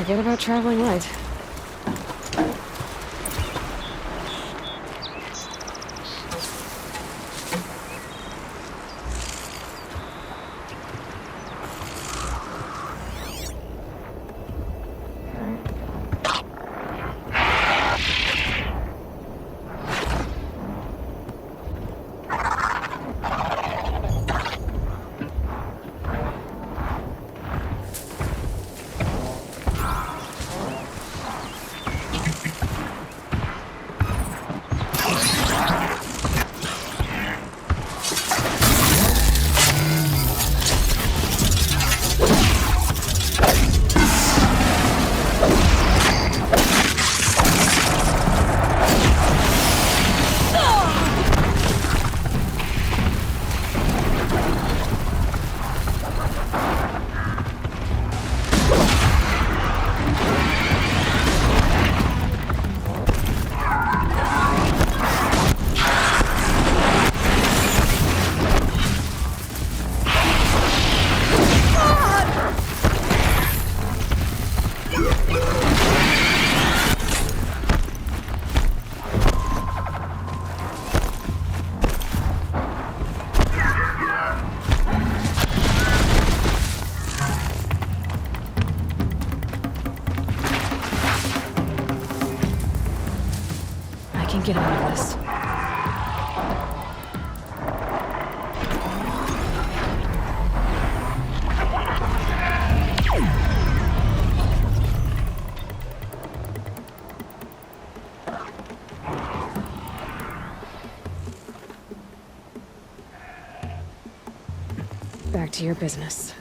Forget about traveling light. I can get out of this. Back to your business.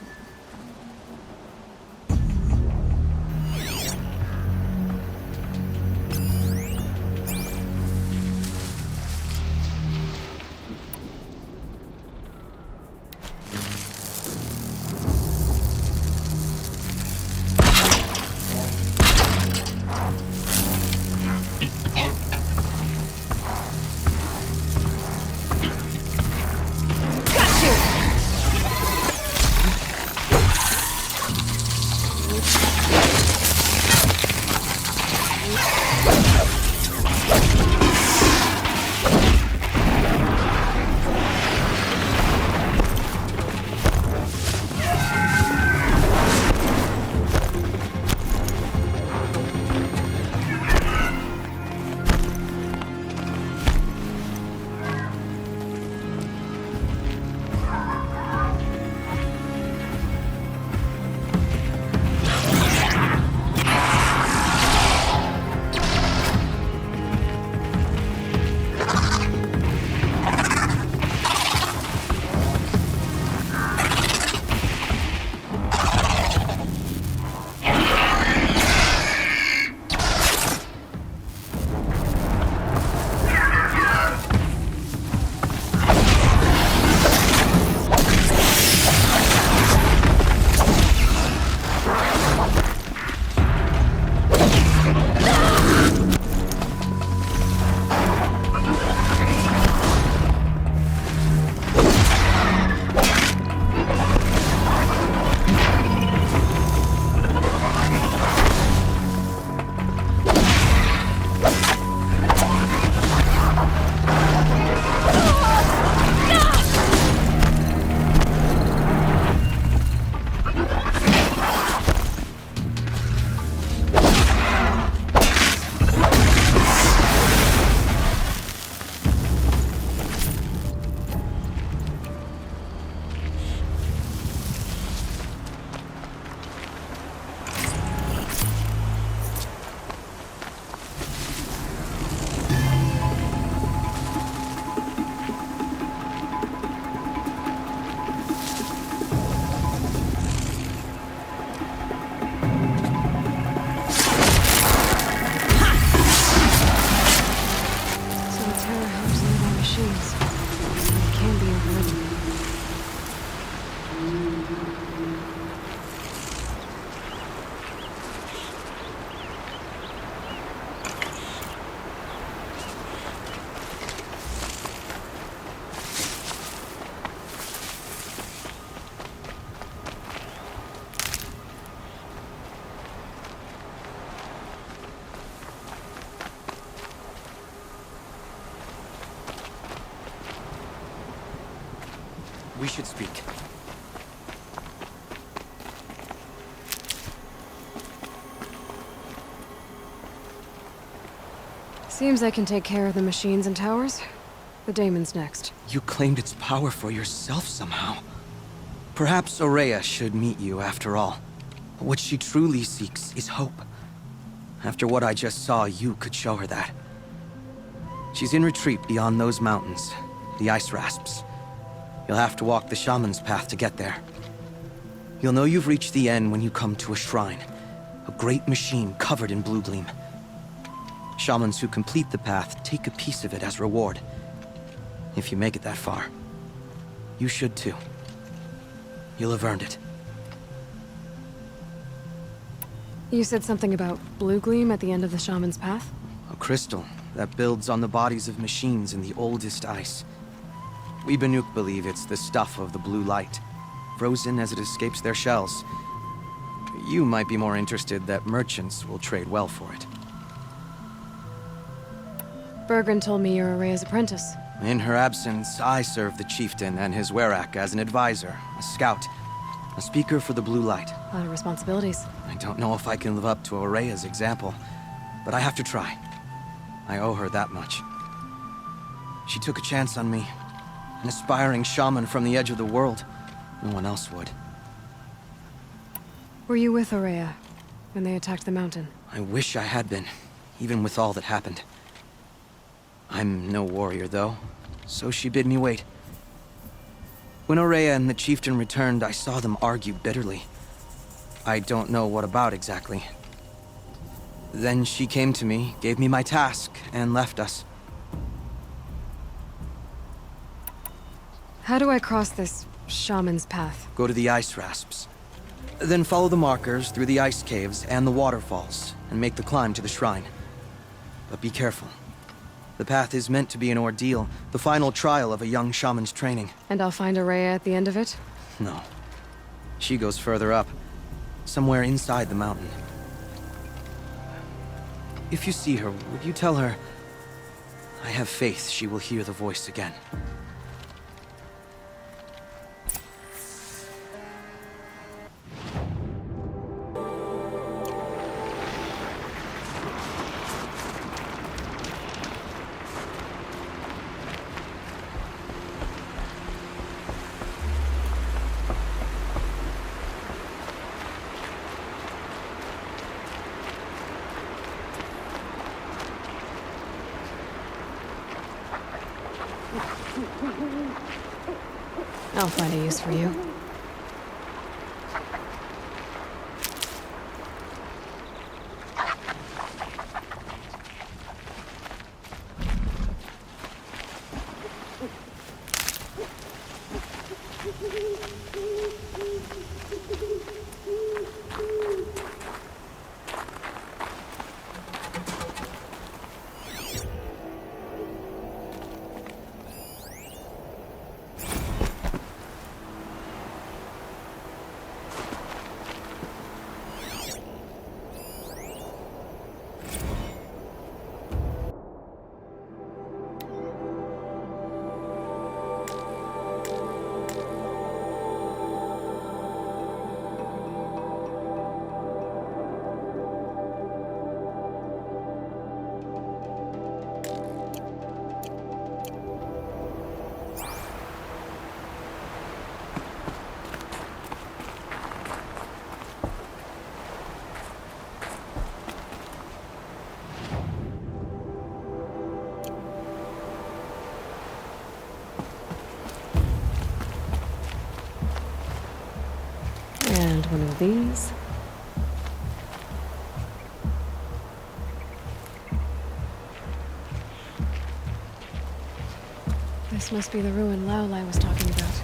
We should speak. Seems I can take care of the machines and towers. The Daemon's next. You claimed its power for yourself somehow. Perhaps Ourea should meet you after all. What she truly seeks is hope. After what I just saw, you could show her that. She's in retreat beyond those mountains, the Ice Rasps. You'll have to walk the Shaman's path to get there. You'll know you've reached the end when you come to a shrine. A great machine covered in blue gleam. Shamans who complete the path take a piece of it as reward. If you make it that far, you should too. You'll have earned it. You said something about blue gleam at the end of the Shaman's path? A crystal that builds on the bodies of machines in the oldest ice. We Banuk believe it's the stuff of the blue light, frozen as it escapes their shells. You might be more interested that merchants will trade well for it. Bergren told me you're Ourea's apprentice. In her absence, I serve the chieftain and his werak as an advisor, a scout, a speaker for the blue light. A lot of responsibilities. I don't know if I can live up to Ourea's example, but I have to try. I owe her that much. She took a chance on me, an aspiring shaman from the edge of the world. No one else would. Were you with Ourea when they attacked the mountain? I wish I had been, even with all that happened. I'm no warrior, though, so she bid me wait. When Ourea and the chieftain returned, I saw them argue bitterly. I don't know what about exactly. Then she came to me, gave me my task, and left us. How do I cross this Shaman's path? Go to the Ice Rasps. Then follow the markers through the ice caves and the waterfalls, and make the climb to the shrine. But be careful. The path is meant to be an ordeal, the final trial of a young shaman's training. And I'll find Ourea at the end of it? No. She goes further up, somewhere inside the mountain. If you see her, would you tell her, I have faith she will hear the voice again. I'll find a use for you. And one of these. This must be the ruin Laolai was talking about.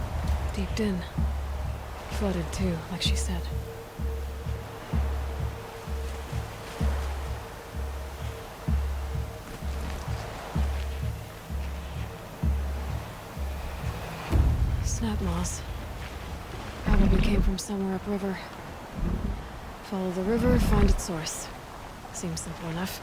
Deep in. Flooded too, like she said. Snap moss. Probably came from somewhere upriver. Follow the river, find its source. Seems simple enough.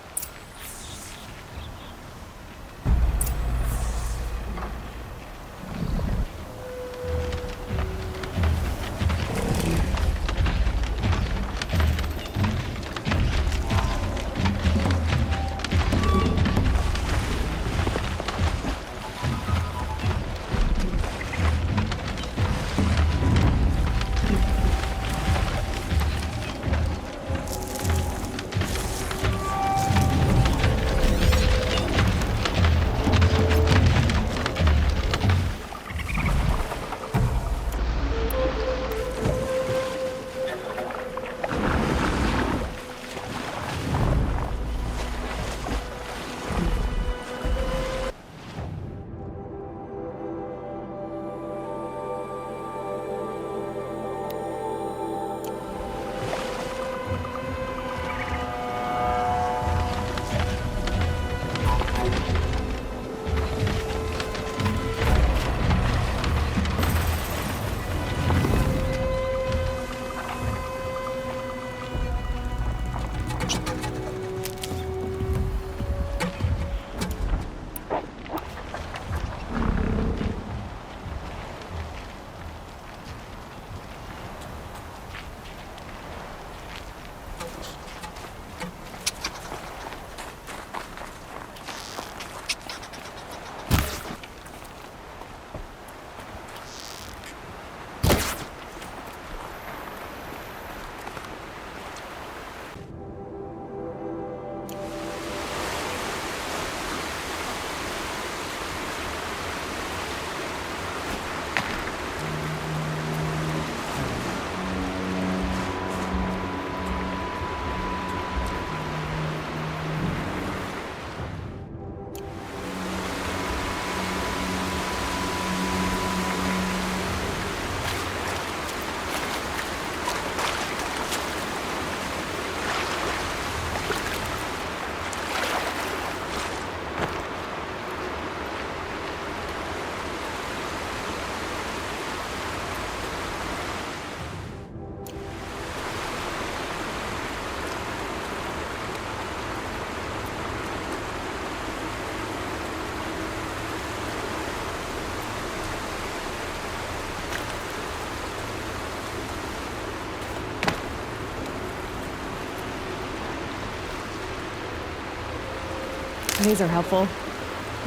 These are helpful.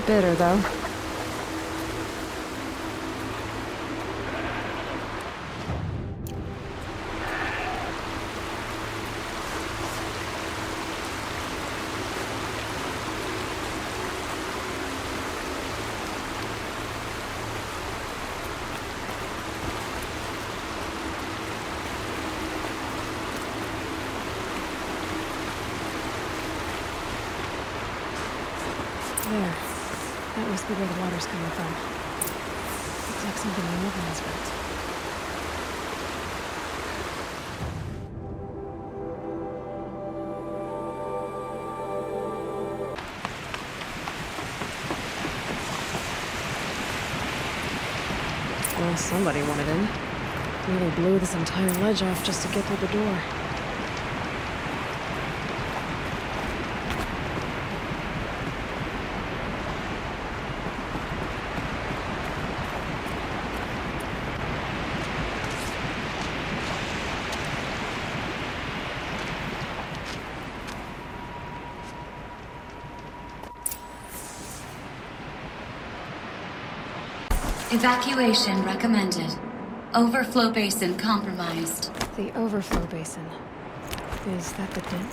Bitter, though. There. That must be where the water's coming from. Looks like something the old man's built. Well, somebody wanted in. Nearly blew this entire ledge off just to get through the door. Evacuation recommended. Overflow basin compromised. The overflow basin. Is that the den?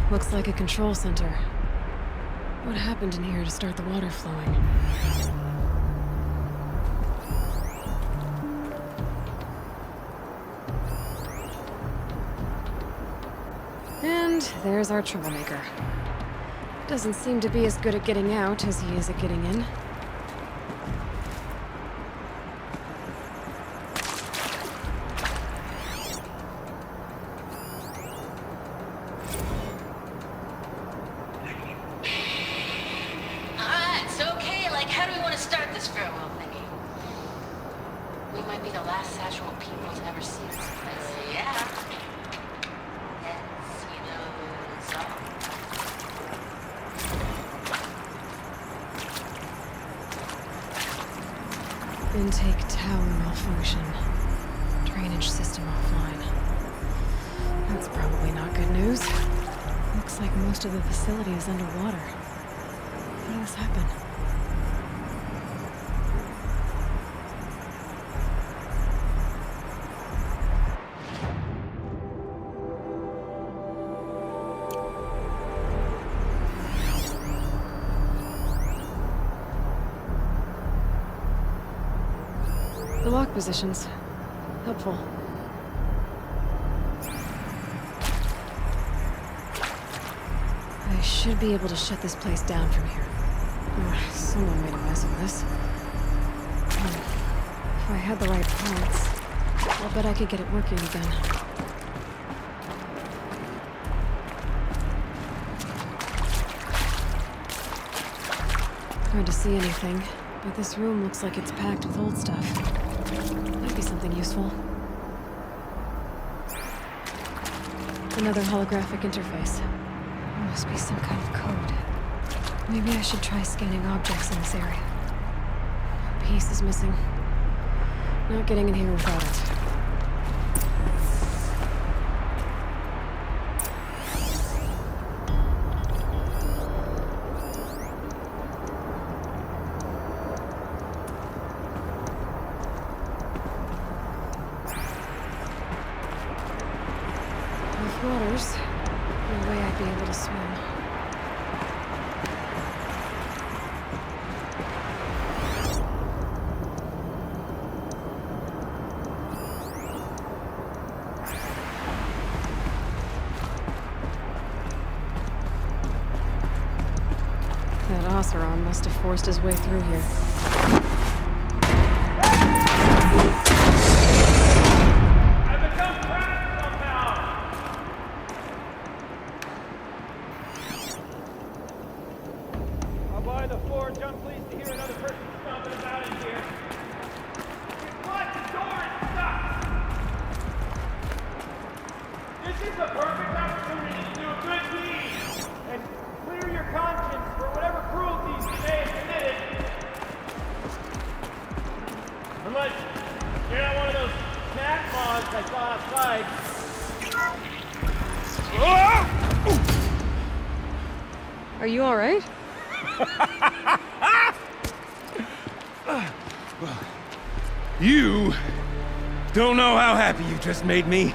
Looks like a control center. What happened in here to start the water flowing? And there's our troublemaker. Doesn't seem to be as good at getting out as he is at getting in. We might be the last Satchel people to ever see this place. Yeah. Yes, you know, so. Intake tower malfunction. Drainage system offline. That's probably not good news. Looks like most of the facility is underwater. How did this happen? The lock positions. Helpful. I should be able to shut this place down from here. Someone made a mess of this. If I had the right parts, I'll bet I could get it working again. Hard to see anything, but this room looks like it's packed with old stuff. Might be something useful. Another holographic interface. Must be some kind of code. Maybe I should try scanning objects in this area. A piece is missing. Not getting in here without it. Waters. No way I'd be able to swim. That Oseram must have forced his way through here. By the floor, John, pleased to hear another person stop let us out of here. What? The door is stuck! This is the perfect opportunity to do a good deed and clear your conscience for whatever cruelties you may have committed. Unless you're not one of those snack moths I saw outside. Are you alright? You don't know how happy you just made me.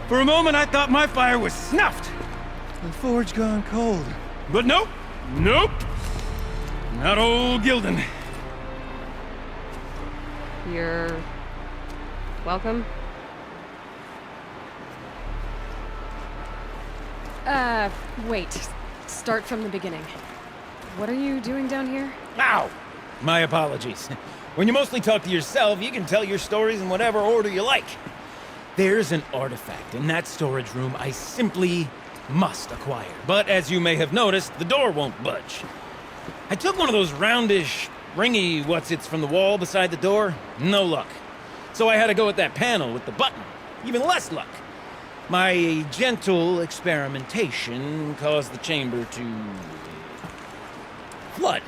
For a moment, I thought my fire was snuffed. The forge gone cold. But nope. Nope. Not old Gildan. You're... welcome? Wait. Start from the beginning. What are you doing down here? Ow! My apologies. When you mostly talk to yourself, you can tell your stories in whatever order you like. There's an artifact in that storage room I simply must acquire. But as you may have noticed, the door won't budge. I took one of those roundish, ringy what's-its from the wall beside the door. No luck. So I had to go with that panel with the button. Even less luck. My gentle experimentation caused the chamber to... flood.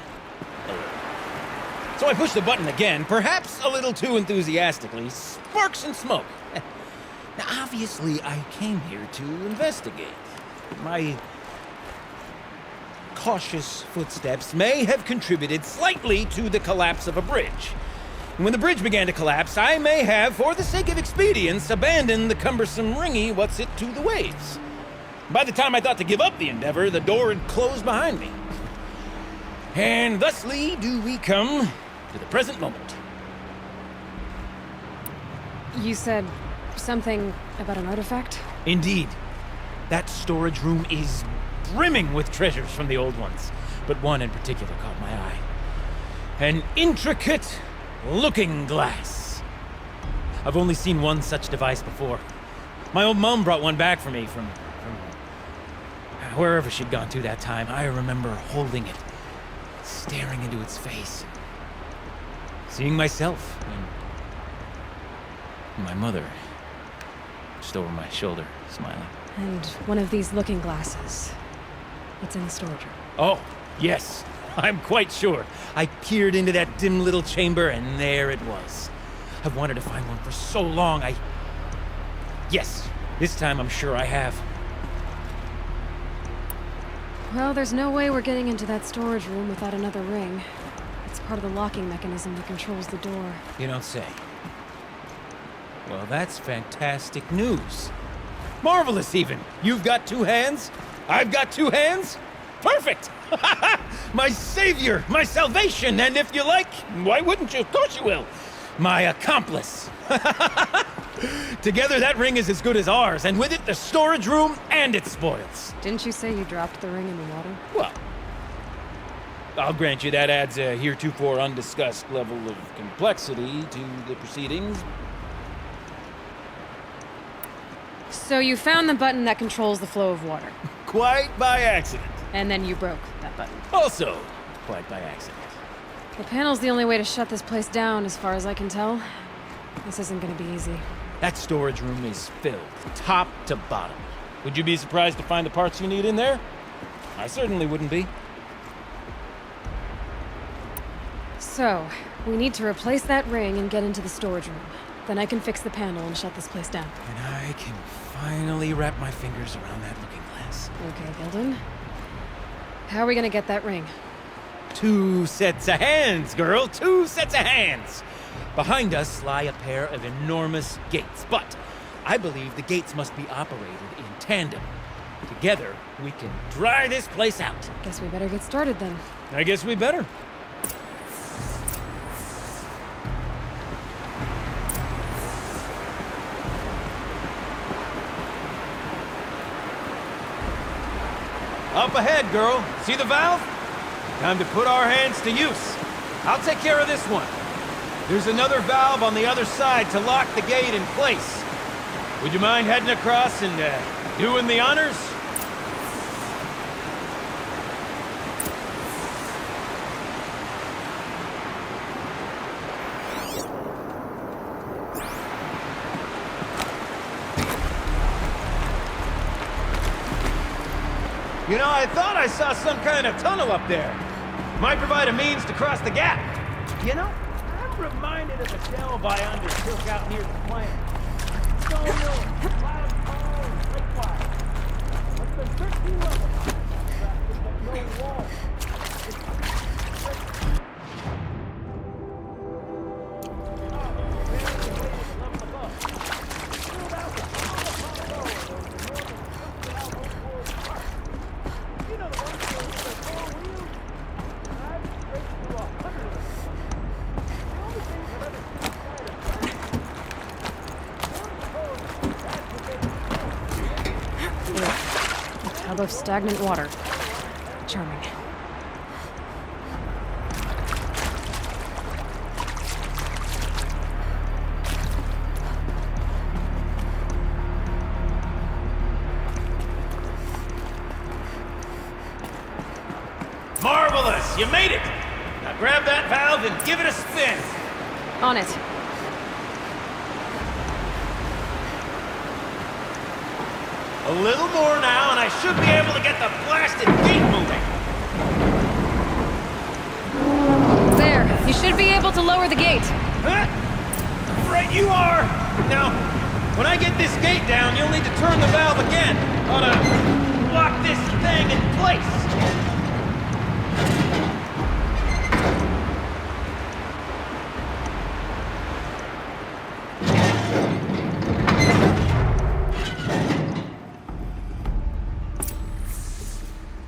So I pushed the button again, perhaps a little too enthusiastically. Sparks and smoke. Now, obviously, I came here to investigate. My cautious footsteps may have contributed slightly to the collapse of a bridge. And when the bridge began to collapse, I may have, for the sake of expedience, abandoned the cumbersome ringy what's-it to the waves. By the time I thought to give up the endeavor, the door had closed behind me. And thusly do we come to the present moment. You said something about an artifact? Indeed. That storage room is brimming with treasures from the old ones, but one in particular caught my eye. An intricate looking glass. I've only seen one such device before. My old mom brought one back for me from wherever she'd gone to that time. I remember holding it, staring into its face, seeing myself and my mother just over my shoulder, smiling. And one of these looking glasses. It's in the storage room. Oh, yes. I'm quite sure. I peered into that dim little chamber, and there it was. I've wanted to find one for so long, Yes, this time I'm sure I have. Well, there's no way we're getting into that storage room without another ring. It's part of the locking mechanism that controls the door. You don't say. Well, that's fantastic news. Marvelous, even. You've got two hands. I've got two hands. Perfect! My savior, my salvation, and if you like, why wouldn't you? Of course you will. My accomplice. Together, that ring is as good as ours, and with it, the storage room and its spoils. Didn't you say you dropped the ring in the water? Well, I'll grant you that adds a heretofore undiscussed level of complexity to the proceedings. So you found the button that controls the flow of water. Quite by accident. And then you broke that button. Also, quite by accident. The panel's the only way to shut this place down, as far as I can tell. This isn't gonna be easy. That storage room is filled, top to bottom. Would you be surprised to find the parts you need in there? I certainly wouldn't be. So, we need to replace that ring and get into the storage room. Then I can fix the panel and shut this place down. And I can finally wrap my fingers around that looking glass. Okay, Gildan. How are we gonna get that ring? 2 sets of hands, girl! 2 sets of hands! Behind us lie a pair of enormous gates, but I believe the gates must be operated in tandem. Together, we can dry this place out. Guess we better get started then. I guess we better. Up ahead, girl. See the valve? Time to put our hands to use. I'll take care of this one. There's another valve on the other side to lock the gate in place. Would you mind heading across and doing the honors? You know, I thought I saw some kind of tunnel up there. Might provide a means to cross the gap. You know, I'm reminded of a delve I undertook out near the plant. Stone Mill, loud call, and lake fire. It's been 13 levels, but no wall. A tub of stagnant water. Charming. Marvelous! You made it! Now grab that valve and give it a spin! On it. A little more now, and I should be able to get the blasted gate moving! There. You should be able to lower the gate. Huh? Right you are! Now, when I get this gate down, you'll need to turn the valve again. Ought to lock this thing in place.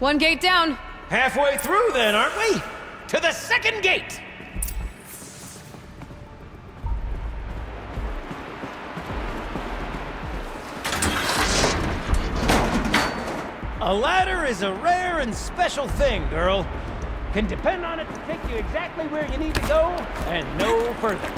One gate down. Halfway through then, aren't we? To the second gate! A ladder is a rare and special thing, girl. Can depend on it to take you exactly where you need to go, and no further.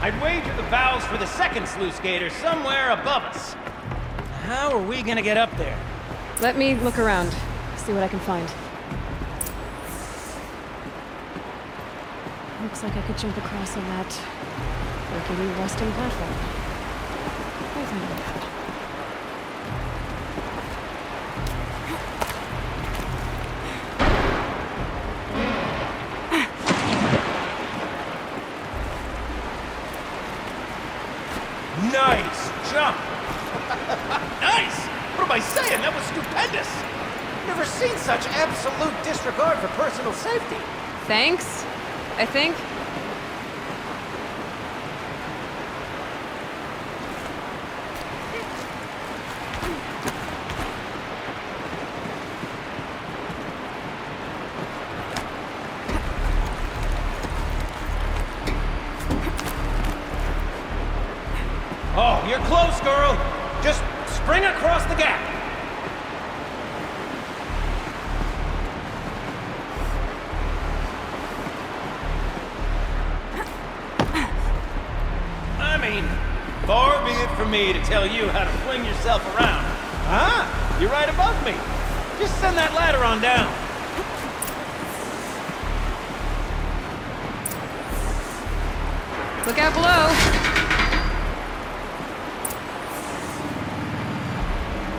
I'd wager the valves for the second sluice gate are somewhere above us. How are we gonna get up there? Let me look around. See what I can find. Looks like I could jump across on that rickety rusting platform. I'll find out how. Nice jump! Nice! What am I saying? That was stupendous! Never seen such absolute disregard for personal safety. Thanks, I think. Oh, you're close, girl! Just spring across the gap! I mean, far be it from me to tell you how to fling yourself around. Ah, you're right above me. Just send that ladder on down. Look out below.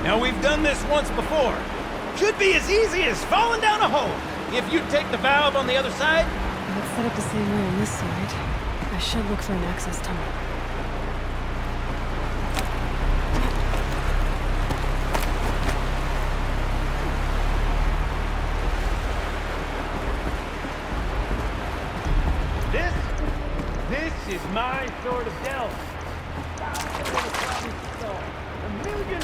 Now, we've done this once before. Should be as easy as falling down a hole. If you take the valve on the other side. Let's set up the same way on this side. I should look for an access tunnel. This is my sort of delve. A million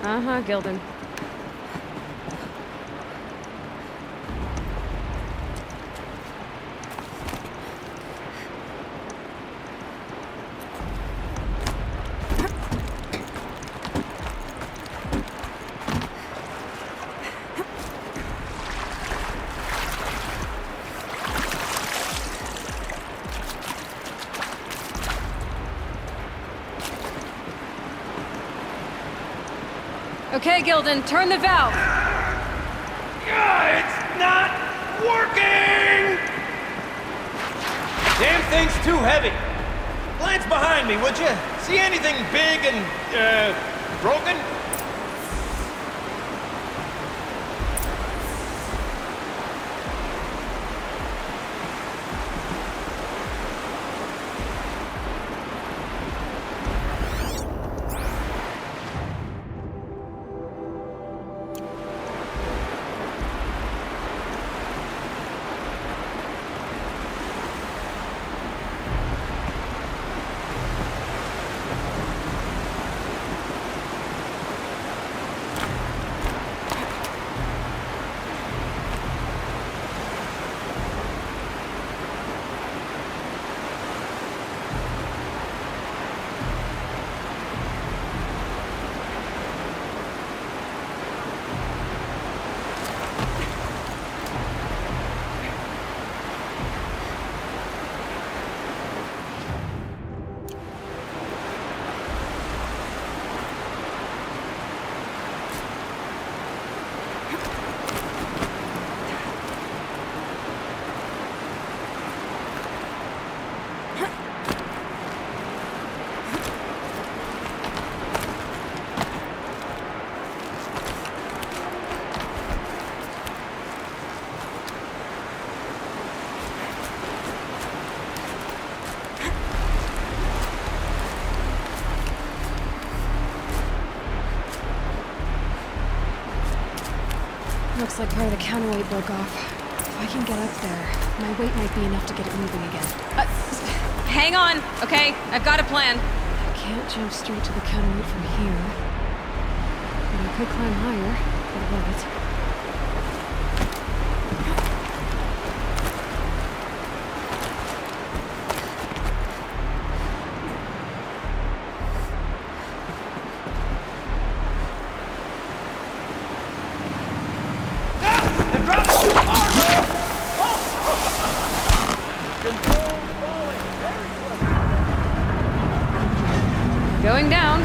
Uh-huh, Gildan. Okay, Gilden, turn the valve. It's not working! Damn thing's too heavy. Glance behind me, would you? See anything big and, broken? Looks like part of the counterweight broke off. If I can get up there, my weight might be enough to get it moving again. Hang on, okay? I've got a plan. I can't jump straight to the counterweight from here. But I could climb higher, but above it. Going down.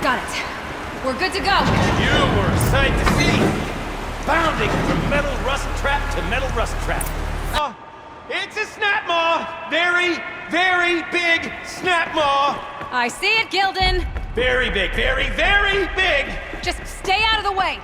Got it. We're good to go. You were a sight to see. Bounding from metal rust trap to metal rust trap. It's a snap maw. Very, very big snap maw. I see it, Gilden. Very big, very, very big. Just stay out of the way.